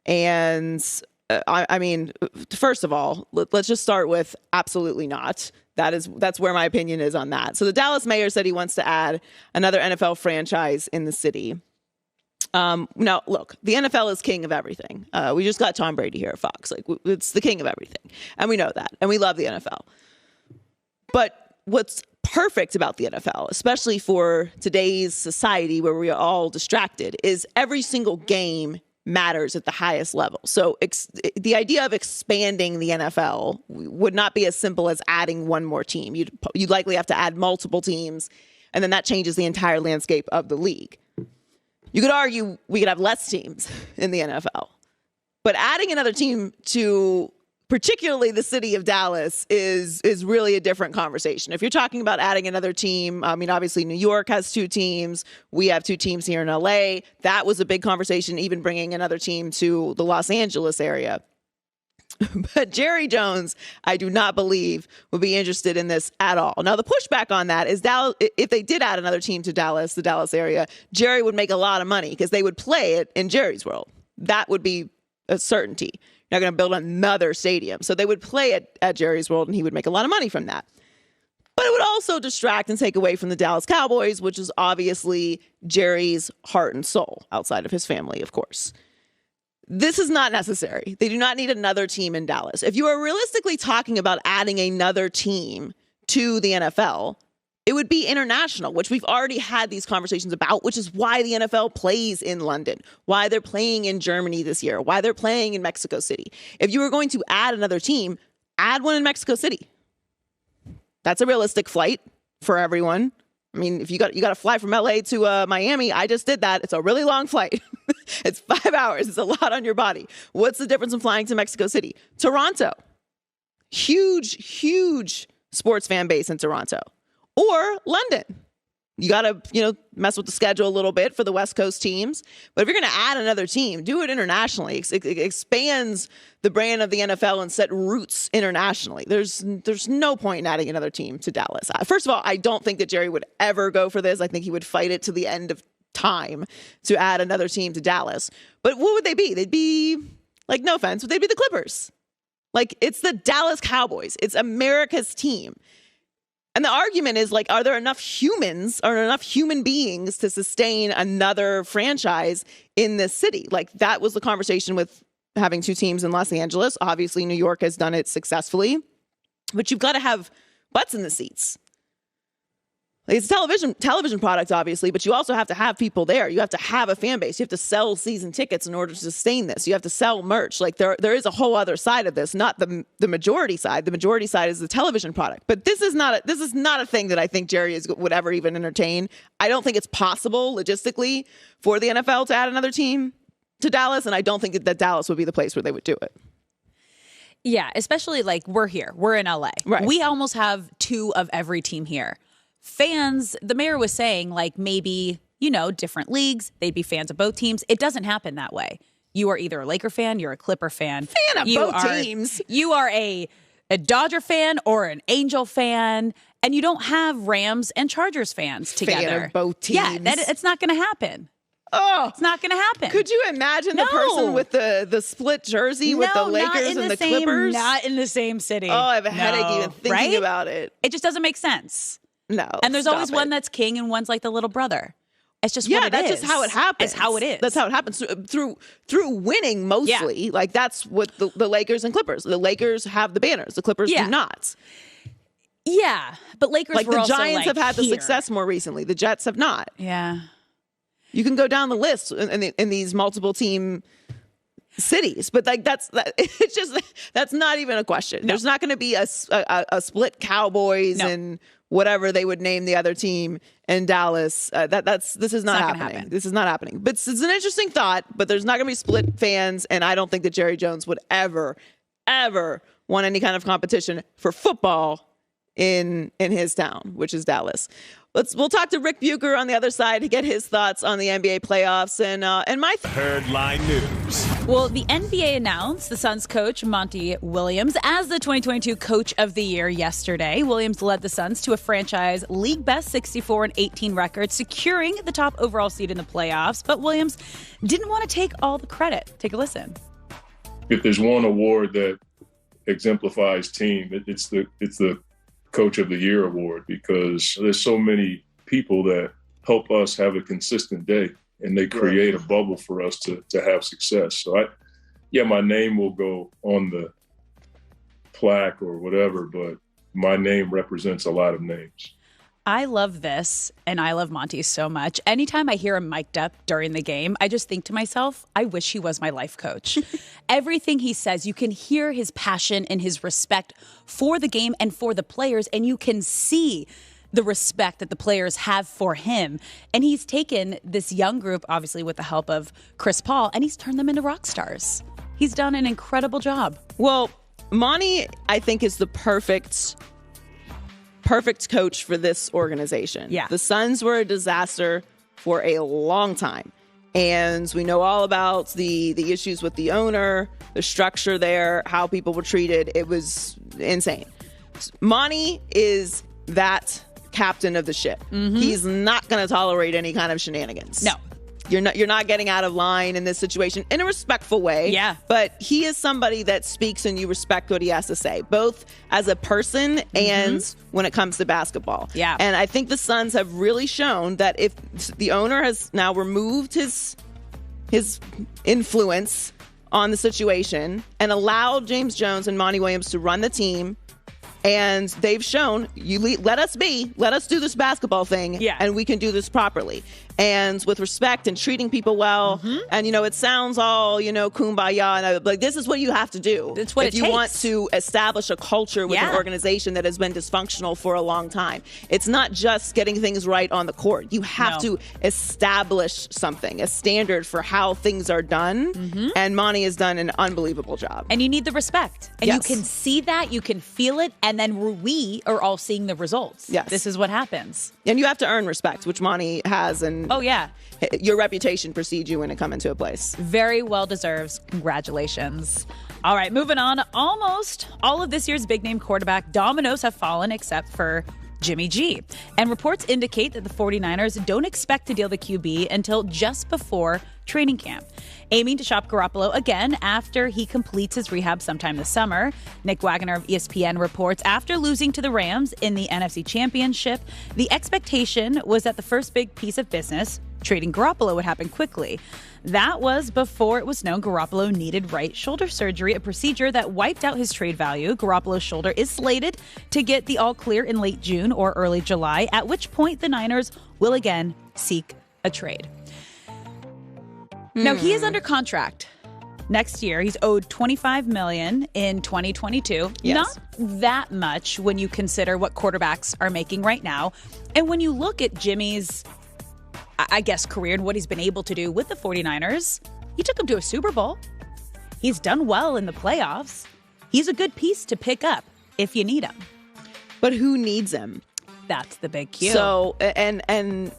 And I mean, first of all, let's just start with absolutely not. That's where my opinion is on that. So the Dallas mayor said he wants to add another NFL franchise in the city. Now, look, the NFL is king of everything. We just got Tom Brady here at Fox. Like, it's the king of everything. And we know that. And we love the NFL. But what's perfect about the NFL, especially for today's society where we are all distracted, is every single game matters at the highest level. So the idea of expanding the NFL would not be as simple as adding one more team. You'd likely have to add multiple teams, and then that changes the entire landscape of the league. You could argue we could have less teams in the NFL, but adding another team to particularly the city of Dallas is really a different conversation. If you're talking about adding another team, I mean, obviously New York has 2 teams. We have 2 teams here in LA. That was a big conversation, even bringing another team to the Los Angeles area. But Jerry Jones, I do not believe, would be interested in this at all. Now, the pushback on that is if they did add another team to Dallas, the Dallas area, Jerry would make a lot of money because they would play it in Jerry's world. That would be a certainty. You're not going to build another stadium. So they would play it at Jerry's world, and he would make a lot of money from that. But it would also distract and take away from the Dallas Cowboys, which is obviously Jerry's heart and soul, outside of his family, of course. This is not necessary. They do not need another team in Dallas. If you are realistically talking about adding another team to the NFL, it would be international, which we've already had these conversations about, which is why the NFL plays in London, why they're playing in Germany this year, why they're playing in Mexico City. If you were going to add another team, add one in Mexico City. That's a realistic flight for everyone. I mean, if you got to fly from LA to Miami, I just did that. It's a really long flight. It's 5 hours. It's a lot on your body. What's the difference in flying to Mexico City? Toronto. Huge sports fan base in Toronto. Or London. You got to, mess with the schedule a little bit for the West Coast teams. But if you're going to add another team, do it internationally. It expands the brand of the NFL and set roots internationally. There's no point in adding another team to Dallas. First of all, I don't think that Jerry would ever go for this. I think he would fight it to the end of time to add another team to Dallas. But what would they be? They'd be, like, no offense, but they'd be the Clippers. Like, it's the Dallas Cowboys. It's America's team. And the argument is, like, are there enough humans or enough human beings to sustain another franchise in this city? Like, that was the conversation with having 2 teams in Los Angeles. Obviously, New York has done it successfully. But you've got to have butts in the seats. Like, it's a television product, obviously, but you also have to have people there. You have to have a fan base. You have to sell season tickets in order to sustain this. You have to sell merch. Like, there is a whole other side of this, not the majority side. The majority side is the television product. But this is not a thing that I think Jerry would ever even entertain. I don't think it's possible logistically for the NFL to add another team to Dallas, and I don't think that Dallas would be the place where they would do it. Yeah, especially, like, we're here. We're in LA. Right. We almost have 2 of every team here. Fans, the mayor was saying, like, maybe, different leagues, they'd be fans of both teams. It doesn't happen that way. You are either a Laker fan, you're a Clipper fan. Fan of both teams. You are a Dodger fan or an Angel fan, and you don't have Rams and Chargers fans together. Fan of both teams. Yeah, it's not going to happen. Oh, it's not going to happen. Could you imagine the person with the split jersey with the Lakers and the Clippers? Not in the same city. Oh, I have a headache even thinking about it. It just doesn't make sense. No. And there's always one that's king and one's like the little brother. It's just what it is. Yeah, that's just how it happens. It's how it is. That's how it happens. Through winning mostly. Yeah. Like, that's what the Lakers and Clippers. The Lakers have the banners. The Clippers do not. Yeah. But Lakers were also, the Giants have had the success more recently. The Jets have not. Yeah. You can go down the list in these multiple team cities, but it's just that's not even a question. No. There's not going to be a split Cowboys and whatever they would name the other team in Dallas. This is not happening. This is not happening. But it's an interesting thought. But there's not going to be split fans, and I don't think that Jerry Jones would ever want any kind of competition for football in his town, which is Dallas. we'll talk to Rick Bucher on the other side to get his thoughts on the NBA playoffs and my Herdline News. Well, the NBA announced the Suns coach Monty Williams as the 2022 Coach of the Year yesterday. Williams led the Suns to a franchise league best 64-18 record, securing the top overall seed in the playoffs. But Williams didn't want to take all the credit. Take a listen. If there's one award that exemplifies team, it's the Coach of the Year award, because there's so many people that help us have a consistent day, and they create a bubble for us to have success. So my name will go on the plaque or whatever, but my name represents a lot of names. I love this, and I love Monty so much. Anytime I hear him mic'd up during the game, I just think to myself, I wish he was my life coach. Everything he says, you can hear his passion and his respect for the game and for the players, and you can see the respect that the players have for him. And he's taken this young group, obviously with the help of Chris Paul, and he's turned them into rock stars. He's done an incredible job. Well, Monty, I think, is the perfect coach for this organization. Yeah. The Suns were a disaster for a long time. And we know all about the issues with the owner, the structure there, how people were treated. It was insane. Monty is that captain of the ship. Mm-hmm. He's not going to tolerate any kind of shenanigans. No. You're not getting out of line in this situation in a respectful way. Yeah. But he is somebody that speaks and you respect what he has to say, both as a person and when it comes to basketball. Yeah. And I think the Suns have really shown that if the owner has now removed his influence on the situation and allowed James Jones and Monty Williams to run the team, and they've shown, let us do this basketball thing, and we can do this properly. And with respect and treating people well. And, it sounds all, kumbaya. And like, this is what you have to do. That's what if you want to establish a culture with an organization that has been dysfunctional for a long time. It's not just getting things right on the court. You have to establish something, a standard for how things are done. And Monty has done an unbelievable job. And you need the respect. And you can see that, you can feel it, and then we are all seeing the results. Yes. This is what happens. And you have to earn respect, which Monty has. And your reputation precedes you when it comes into a place. Very well deserves. Congratulations. All right, moving on. Almost all of this year's big name quarterback dominoes have fallen except for Jimmy G. And reports indicate that the 49ers don't expect to deal the QB until just before training camp, aiming to shop Garoppolo again after he completes his rehab sometime this summer. Nick Wagner of ESPN reports after losing to the Rams in the NFC Championship, the expectation was that the first big piece of business, trading Garoppolo, would happen quickly. That was before it was known Garoppolo needed right shoulder surgery, a procedure that wiped out his trade value. Garoppolo's shoulder is slated to get the all clear in late June or early July, at which point the Niners will again seek a trade. Now, he is under contract next year. He's owed $25 million in 2022. Yes. Not that much when you consider what quarterbacks are making right now. And when you look at Jimmy's, I guess, career and what he's been able to do with the 49ers, he took him to a Super Bowl. He's done well in the playoffs. He's a good piece to pick up if you need him. But who needs him? That's the big cue. So, and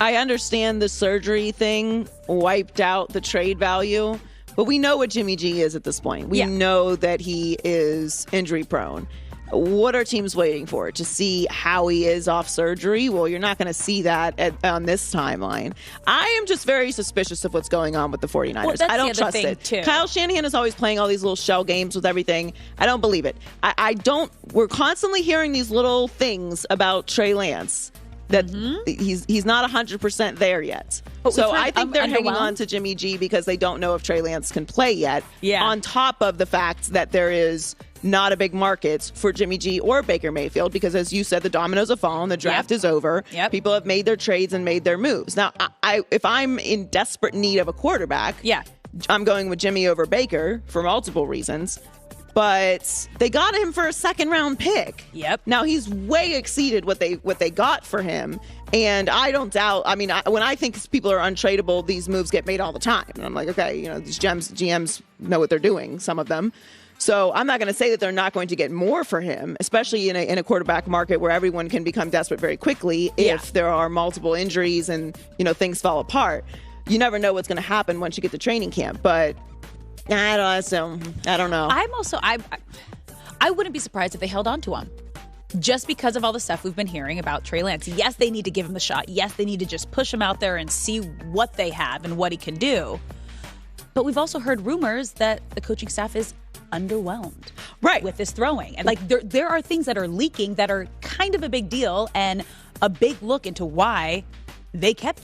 I understand the surgery thing wiped out the trade value, but we know what Jimmy G is at this point. We know that he is injury prone. What are teams waiting for? To see how he is off surgery? Well, you're not going to see that on this timeline. I am just very suspicious of what's going on with the 49ers. Well, that's I don't the other trust thing, it. too. Kyle Shanahan is always playing all these little shell games with everything. I don't believe it. I don't. We're constantly hearing these little things about Trey Lance that he's not 100% there yet. But so I think they're hanging underwhelmed. on to Jimmy G because they don't know if Trey Lance can play yet. Yeah. On top of the fact that there is not a big market for Jimmy G or Baker Mayfield because, as you said, the dominoes have fallen. The draft is over. People have made their trades and made their moves. Now, if I'm in desperate need of a quarterback, I'm going with Jimmy over Baker for multiple reasons. But they got him for a second-round pick. Now, he's way exceeded what they got for him. And I don't doubt, when I think people are untradeable, these moves get made all the time. And I'm like, okay, these GMs know what they're doing, some of them. So I'm not going to say that they're not going to get more for him, especially in a quarterback market where everyone can become desperate very quickly if there are multiple injuries and, things fall apart. You never know what's going to happen once you get to training camp. But I don't know. I wouldn't be surprised if they held on to him. Just because of all the stuff we've been hearing about Trey Lance. Yes, they need to give him the shot. Yes, they need to just push him out there and see what they have and what he can do. But we've also heard rumors that the coaching staff is underwhelmed with this throwing. And there are things that are leaking that are kind of a big deal and a big look into why they kept